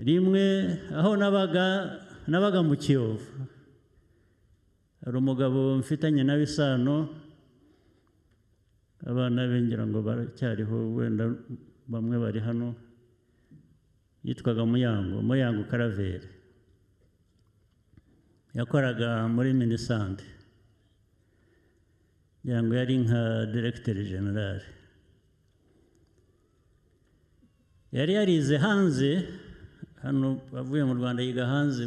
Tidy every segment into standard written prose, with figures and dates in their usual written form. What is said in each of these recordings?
rimwe aho nabaga mu Kiyovu hari umugabo mfitanye nawe isano abana be ngira ngo baracyariho wenda bamwe bari hano yitwaga Muyango Karaveri yakoraga muri Minisante ngira ngo yari nka Directeur General yari yarize hanze hano bavuye mu Rwanda yiga hanze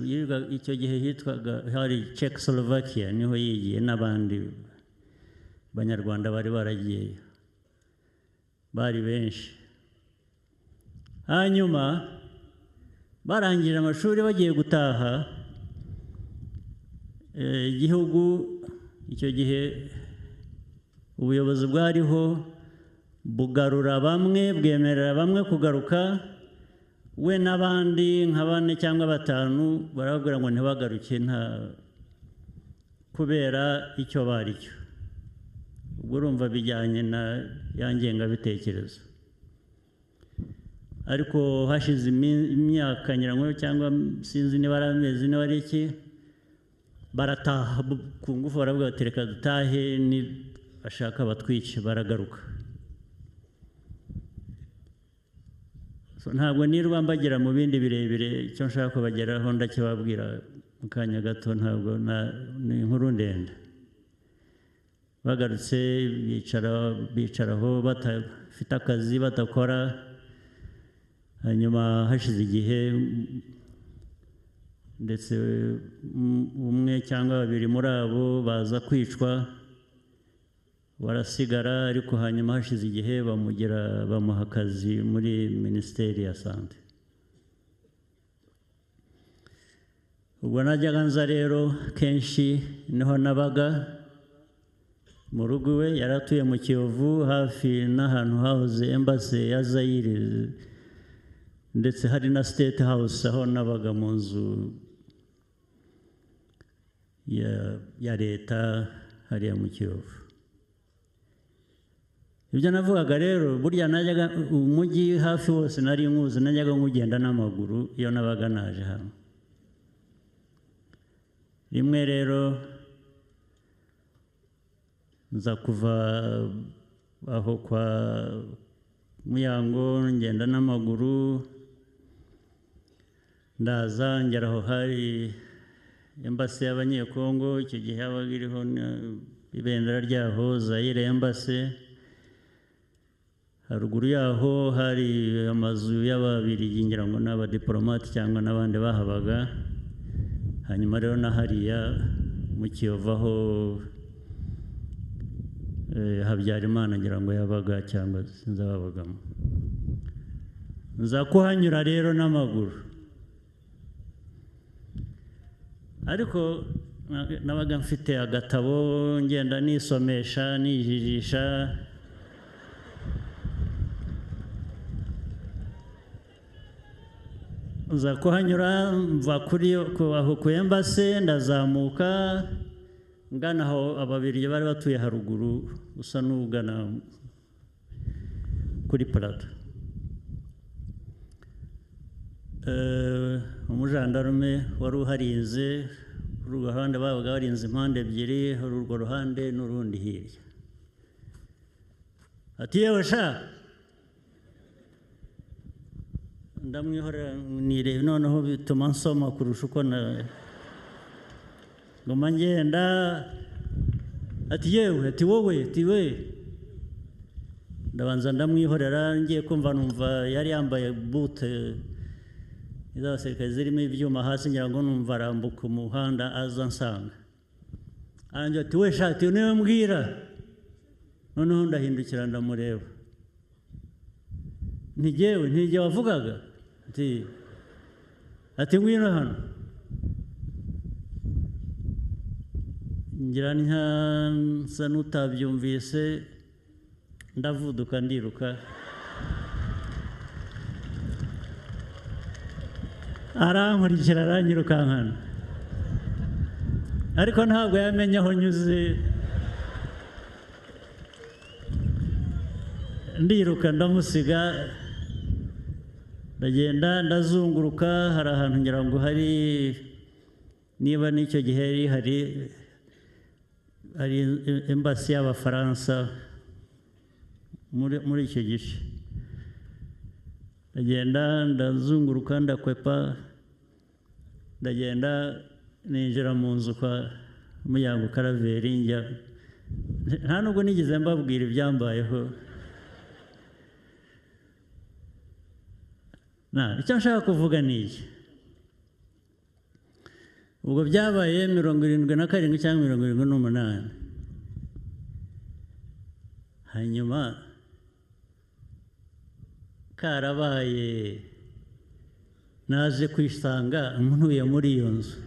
icyo gihe hitwaga hari Czechoslovakia niho yigiye n'abandi Banyarwanda bari baragiye bari benshi hanyuma barangije amashuri bagiye gutaha igihugu icyo gihe ubuyobozi bwariho bugarura bamwe bwemerera bamwe kugaruka we n'abandi nka 4 cyangwa 5 barabwira ngo ntibagaruke nta kubera icyo bari cyo ubwo urumva bijyanye na yangenga bitekerezo ariko hashize imyaka nyirango cyangwa sinzi niba aramezi niba ari iki barataha ku ngufu baravuga bati reka dutahe ni bashaka batwice baragaruka ntabwo nirwa mbagira mu bindi birebire icyo nshaka kubageraho ndakibabwira mu kanya gato ntabwo ni inkuru ndende bagarutse bicaraho batafite akazi batakora hanyuma hashize igihe ndetse umwe cyangwa 2 muri abo baza kwicwa barasigara ariko hanyuma hashize igihe bamuha akazi muri Minisiteri ya Sante ubwo najyaga nza rero kenshi niho nabaga mu rugo we yaratuye mu Kiyovu hafi n'ahantu hahoze embassy ya Zaire ndetse hari na State House aho nabaga mu nzu ya leta hariya mu Kiyovu ibyo navugaga rero burya najyaga umujyi hafi wose nari nkuzi najyaga ngugenda n'amaguru iyo nabaga naje hano rimwe rero nza kuva aho kwa Muyango ngenda n'amaguru ndaza ngera aho hari embassy y'Abanyekongo icyo gihe yabaga iriho ibendera ryaho Zaire embassy haruguru yaho hari amazu y'Ababiligi ngira ngo n'abadiplomate cyangwa n'abandi bahabaga hanyuma rero na hariya mu Kiyovu aho Habyarimana ngira ngo yabaga cyangwa sinzababagamo nza kuhanyura rero n'amaguru ariko nabaga mfite agatabo ngenda nisomesha nijijisha nza kuhanyura mva kuri aho ku embassy ndazamuka ngana aho Ababiligi bari batuye haruguru usa n'ugana kuri Plateau umujandarume wari uharinze kuri urwo ruhande babaga barinze impande ebyiri hari urwo ruhande n'urundi hirya ati yewe sha ndamwihorera nirebe noneho bituma nsoma kurusha uko ngoma ngenda ati yewe ati wowe ati we ndabanza ndamwihorera ngiye kumva numva yari yambaye bute iz'abasirikare zirimo ibyuma hasi ngira ngo numva arambuka umuhanda aza nsanga arangira ati we shati niwe mbwira noneho ndahindukira ndamureba ntigewe wavugaga ati ngwino hano ngira nsa n'utabyumvise ndavuduka ndiruka arankurikira aranyirukankana ariko ntabwo yamenye aho nyuze ndiruka ndamusiga ndagenda ndazunguruka, hari ahantu ngira ngo hari, niba n'icyo gihe hari embassy y'Abafaransa muri icyo gice. Ndagenda ndazunguruka ndakwepa, ndagenda ninjira mu nzu kwa Muyango Karaveri njya, nta nubwo nigeze mbabwira ibyambayeho. Icyo nshaka kuvuga ni iki. Ubwo byabaye 77 cyangwa 78. Hanyuma karabaye naje kwisanga ntuye muri iyo nzu.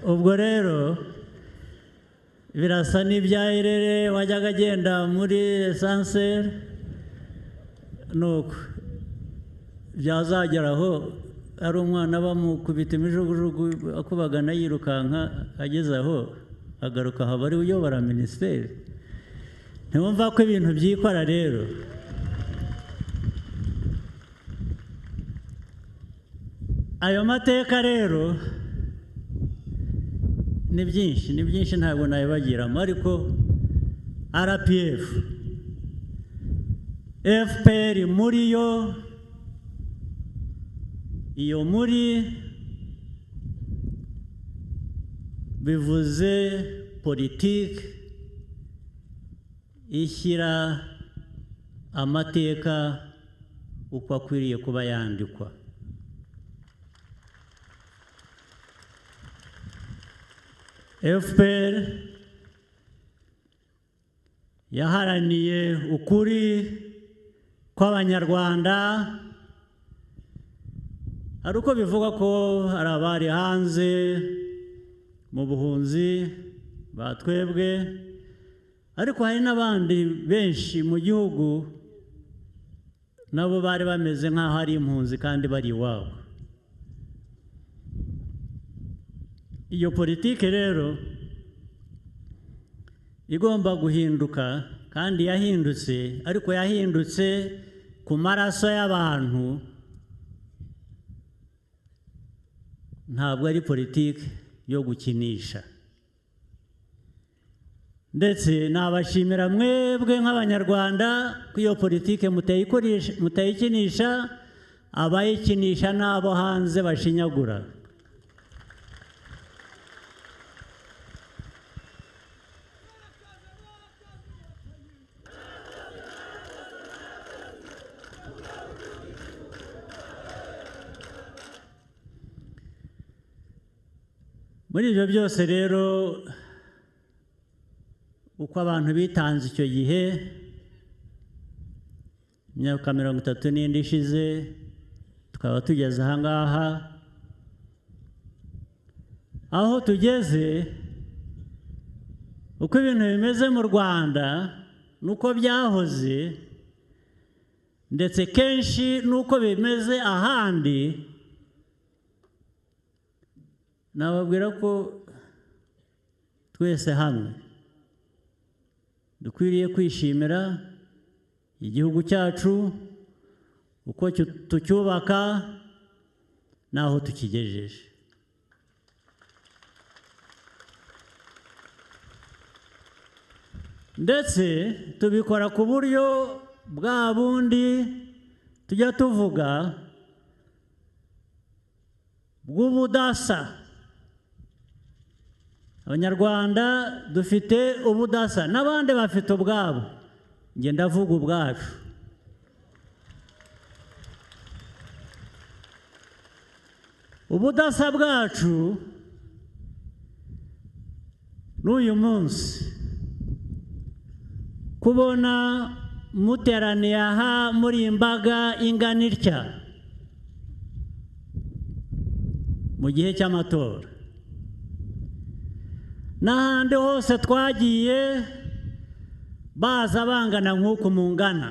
Ubwo rero birasa n'ibya Irere wajyaga agenda muri esanseri, nuko byazageraho ari umwana bamukubita imijugujugu akubagana yirukanka, ageze aho agaruka haba ari uyobora minisiteri. Ntiwumva ko ibintu byikora rero. Ayo mateka rero ni byinshi ntabwo nabibagiramo, ariko RPF, FPR muri yo, iyo muri bivuze politiki ishyira amateka uko akwiriye kuba yandikwa. FPR yaharaniye ukuri kw'Abanyarwanda, hari uko bivuga ko hari abari hanze mu buhunzi batwebwe, ariko hari n'abandi benshi mu gihugu nabo bari bameze nk'aho ari impunzi kandi bari iwabo. Iyo politiki rero igomba guhinduka, kandi yahindutse, ariko yahindutse ku maraso y'abantu, ntabwo ari politiki yo gukinisha. Ndetse nabashimira mwebwe nk'Abanyarwanda ko iyo politiki mutayikinisha, abayikinisha n'abo hanze bashinyagura. Muri ibyo byose rero, uko abantu bitanze icyo gihe, imyaka 30 ishize, tukaba tugeze aha ngaha. Aho tugeze, uko ibintu bimeze mu Rwanda nuko byahoze, ndetse kenshi nuko bimeze ahandi, nababwira ko twese hamwe dukwiriye kwishimira igihugu cyacu, uko tucyubaka n'aho tukigejeje. Ndetse tubikora ku buryo bwa bundi tujya tuvuga bw'ubudasa. Abanyarwanda dufite ubudasa, n'abandi bafite ubwabo, njye ndavuga ubwacu. Ubudasa bwacu n'uyu munsi, kubona muteraniye aha muri imbaga ingana itya mu gihe cy'amatora, n'ahandi hose twagiye baza bangana nk'uko mungana.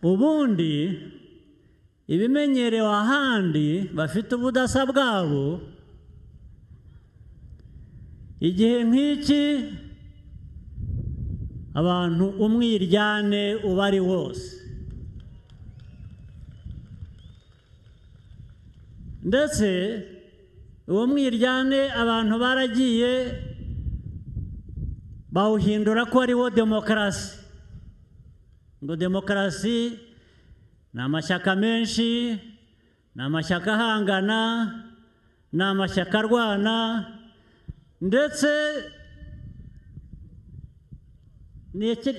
ubundi ibimenyerewe ahandi bafite ubudasa bwabo, igihe nk'iki abantu umwiryane uba ari wose, ndetse uwo mwiryane abantu baragiye bawuhindura ko ariwo demokarasi, ngo demokarasi ni amashyaka menshi, ni amashyaka ahangana, ni amashyaka arwana, ndetse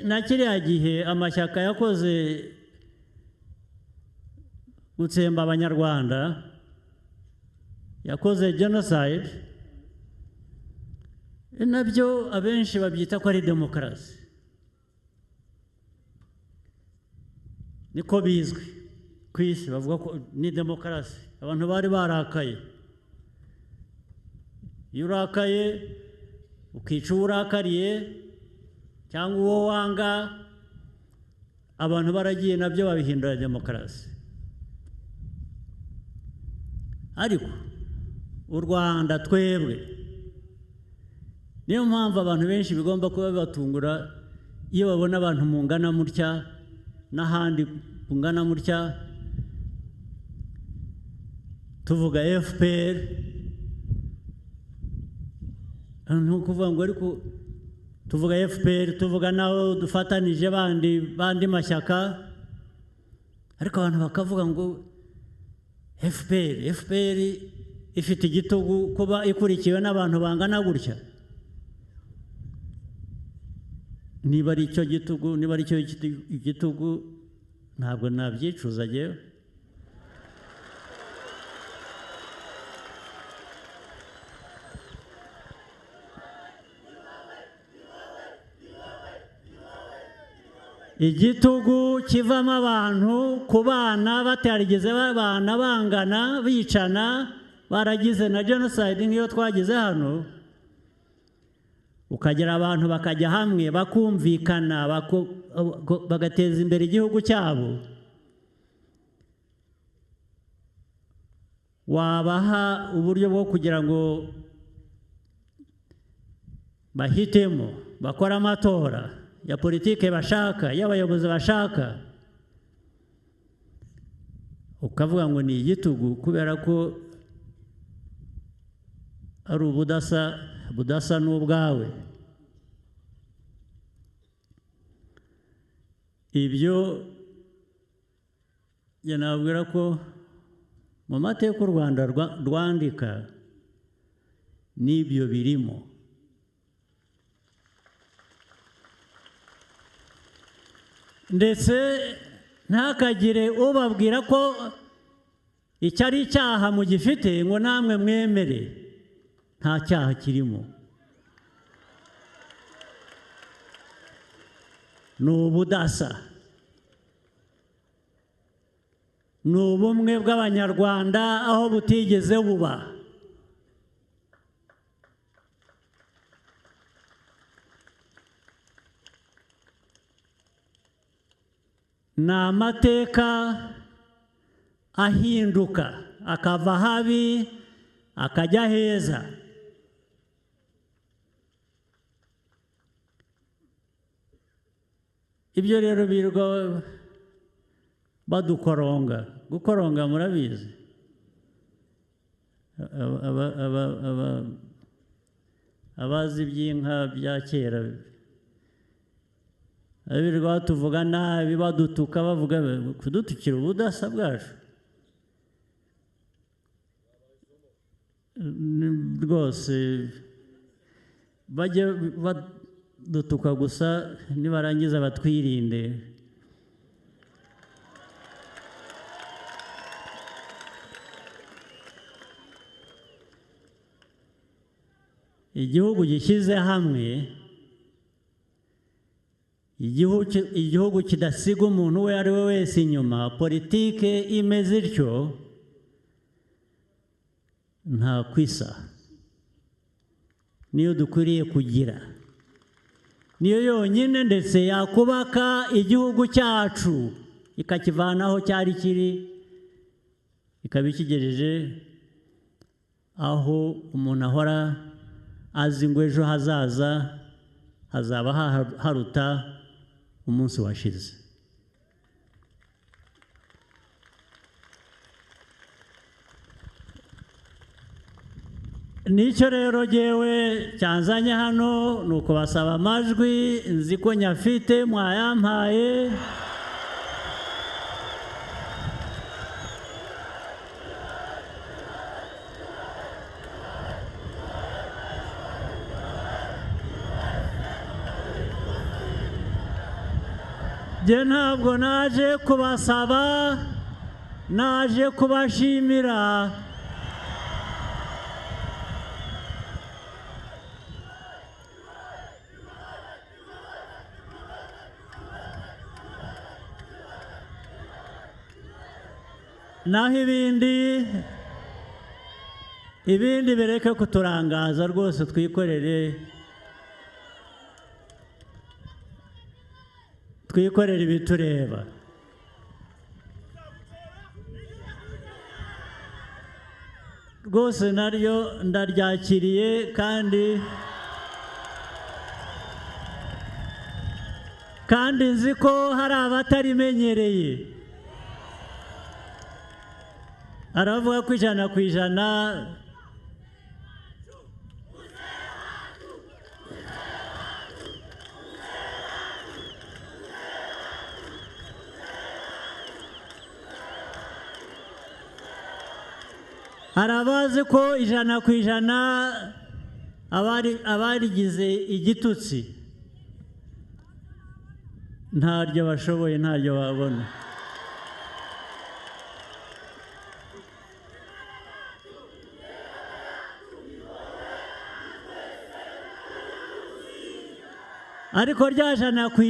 na kiriya gihe amashyaka yakoze gutsemba abanyarwanda, yakoze genocide, nabyo abenshi babyita ko ari demokarasi, niko bizwi ku isi, bavuga ko ni demokarasi. Abantu bari barakaye, iyo urakaye ukica uwo urakariye cyangwa uwo wanga, abantu baragiye nabyo babihindura demokarasi. Ariko u Rwanda twebwe, niyo mpamvu abantu benshi bigomba kuba bibatungura iyo babona abantu mungana mutya n'ahandi mungana mutya. Tuvuga FPR, ni ukuvuga ngo ariko tuvuga FPR, tuvuga naho dufatanije bandi mashyaka, ariko abantu bakavuga ngo FPR ifite igitugu kuba ikurikiwe n'abantu bangana gutya. Niba ari icyo gitugu, niba ari icyo igitugu, ntabwo nabyicuza jewe. Igitugu kivamo abantu ku bana batarigeze babana, bangana, bicana, baragize na genocide nk'iyo twagize hano, ukagira abantu bakajya hamwe bakumvikana, bagateza imbere igihugu cyabo. Wabaha uburyo bwo kugira ngo bahitemo, bakore amatora ya politike bashaka, y'abayobozi bashaka, ukavuga ngo ni igitugu kubera ko ari budasa n'ubwawe. Ibyo nabwira ko mu mateka u Rwanda rwandika n'ibyo birimo. Ndetse ntakagire ubabwira ko icyo ari icyaha mugifite ngo namwe mwemere. Nta cyaha kirimo, ni ubudasa, ni ubumwe bw'Abanyarwanda aho butigeze buba. Ni amateka ahinduka akava habi akajya heza. Ibyo rero birirwa badukoronga, gukoronga murabizi, abazi iby'inka bya kera, birirwa batuvuga nabi, badutuka, bavuga kudutukira ubudasa bwacu. Rwose bajye badutuka gusa, nibarangiza batwirinde. Igihugu gishyize hamwe, igihugu kidasiga umuntu uwo ari we wese inyuma, politike imeze ityo nta kwisa, niyo dukwiriye kugira, niyo yonyine ndetse yakubaka igihugu cyacu ikakivanaho cyari kiri ikaba ikigejeje aho umuntu ahora azi ngo ejo hazaza hazaba haruta umunsi washize. Nicyo rero jyewe cyanzanye hano ni ukubasaba amajwi, nzi ko nyafite mwayampaye. Jye ntabwo naje kubasaba, naje kubashimira. Naho ibindi bireke kuturangaza rwose, twikorere ibitureba. Rwose naryo ndaryakiriye kandi nzi ko hari abatarimenyereye. Aravuga ko ijana ku ijana arabazi ko ijana ku ijana abarigize igitutsi ntaryo bashoboye, ntaryo babona. Ariko rya jana ku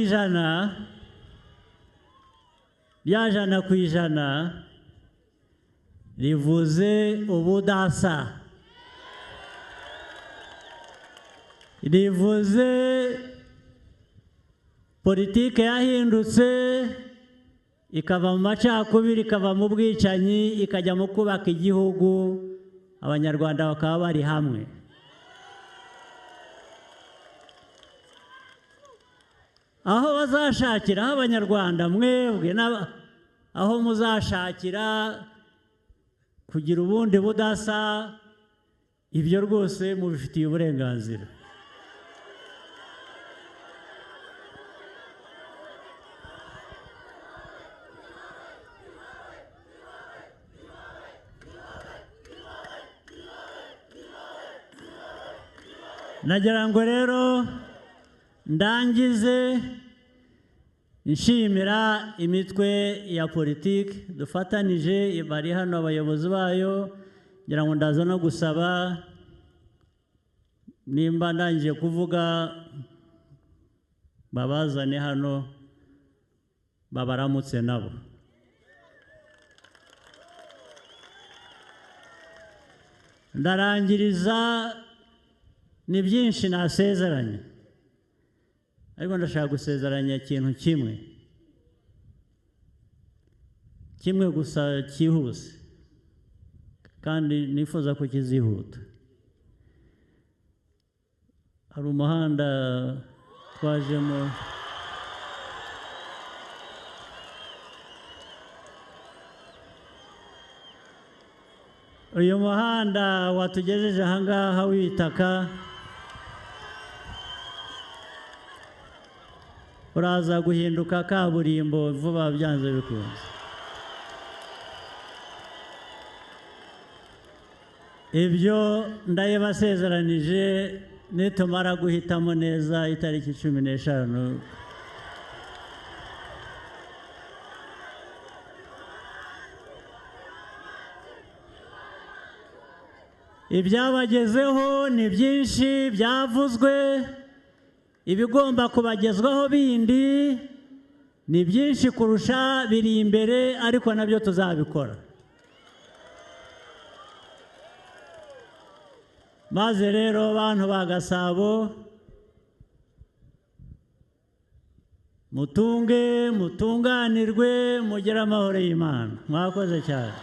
ijana rivuze ubudasa, rivuze politike yahindutse ikava mu macakubiri, ikava mu bwicanyi, ikajya mu kubaka igihugu, abanyarwanda bakaba bari hamwe. Aho bazashakira, aho abanyarwanda mwebwe aho muzashakira kugira ubundi budasa, ibyo rwose mubifitiye uburenganzira. Nagira ngo rero ndangize nshimira imitwe ya politiki dufatanije, bari hano abayobozi bayo. Ngira ngo ndaza no gusaba nimba ndangije kuvuga babazane hano babaramutse nabo. Ndarangiriza, ni byinshi nasezeranye, ariko ndashaka gusezeranya ikintu kimwe gusa cyihuse, kandi nifuza ko kizihuta. Hari umuhanda twajemo, uyu muhanda watugejeje ahangaha w'itaka, uraza guhinduka kaburimbo vuba byanze bikunze. Ibyo ndayibasezeranije nitumara guhitamo neza itariki 15. Ibyabagezeho ni byinshi byavuzwe, ibigomba kubagezwaho bindi ni byinshi kurusha, biri imbere, ariko nabyo tuzabikora. Maze rero bantu ba Gasabo, mutunge mutunganirwe mugire amahoro y'Imana mwakoze cyane.